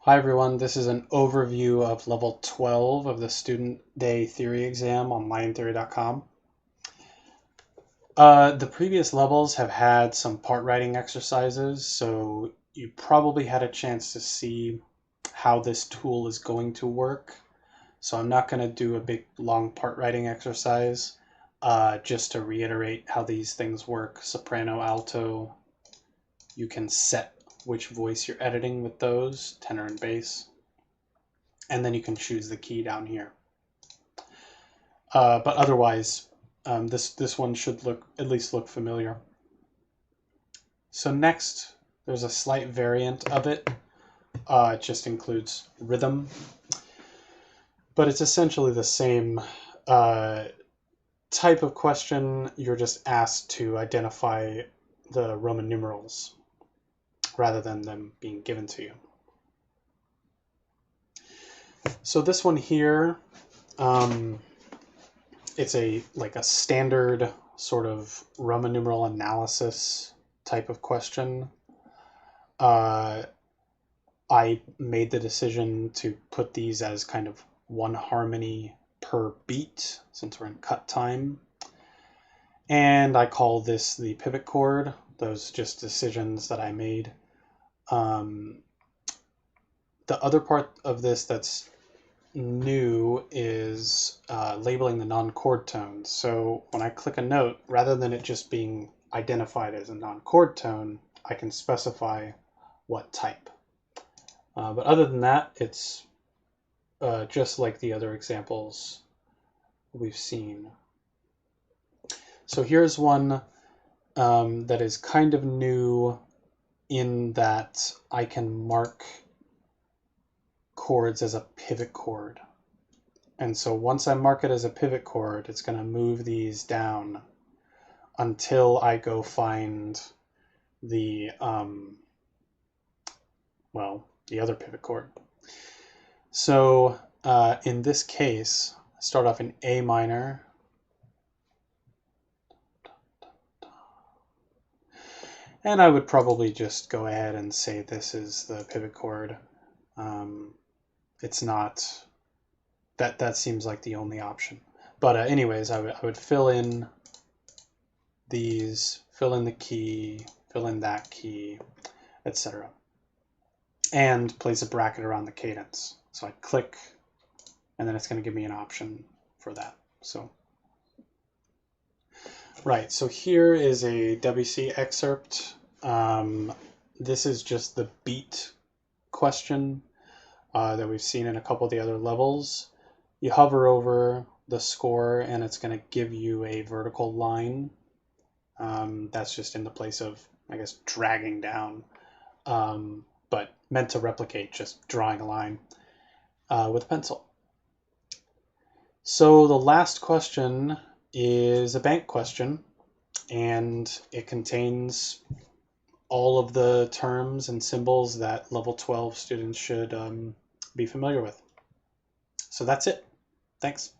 Hi everyone, this is an overview of level 12 of the Student Day Theory exam on liontheory.com. The previous levels have had some part writing exercises, so you probably had a chance to see how this tool is going to work. So I'm not going to do a big long part writing exercise, just to reiterate how these things work. Soprano, alto, you can set which voice you're editing with those, tenor and bass. And then you can choose the key down here. But otherwise, this one should at least look familiar. So next, there's a slight variant of it. It just includes rhythm, but it's essentially the same type of question. You're just asked to identify the Roman numerals rather than them being given to you. So this one here, it's like a standard sort of Roman numeral analysis type of question. I made the decision to put these as kind of one harmony per beat since we're in cut time. And I call this the pivot chord. Those just decisions that I made. The other part of this that's new is labeling the non-chord tones. So when I click a note, rather than it just being identified as a non-chord tone, I can specify what type. But other than that, it's just like the other examples we've seen. So here's one that is kind of new in that I can mark chords as a pivot chord. And so once I mark it as a pivot chord, it's going to move these down until I go find the, the other pivot chord. So in this case, I start off in A minor. And I would probably just go ahead and say this is the pivot chord. It's not, that seems like the only option. But anyways, I would fill in these, fill in the key, fill in that key, etc. And place a bracket around the cadence. So I click, and then it's going to give me an option for that. So, right, so here is a WC excerpt. This is just the beat question that we've seen in a couple of the other levels. You hover over the score and it's going to give you a vertical line. That's just in the place of, I guess, dragging down, but meant to replicate just drawing a line with a pencil. So the last question is a bank question, and it contains all of the terms and symbols that level 12 students should be familiar with. So that's it. Thanks.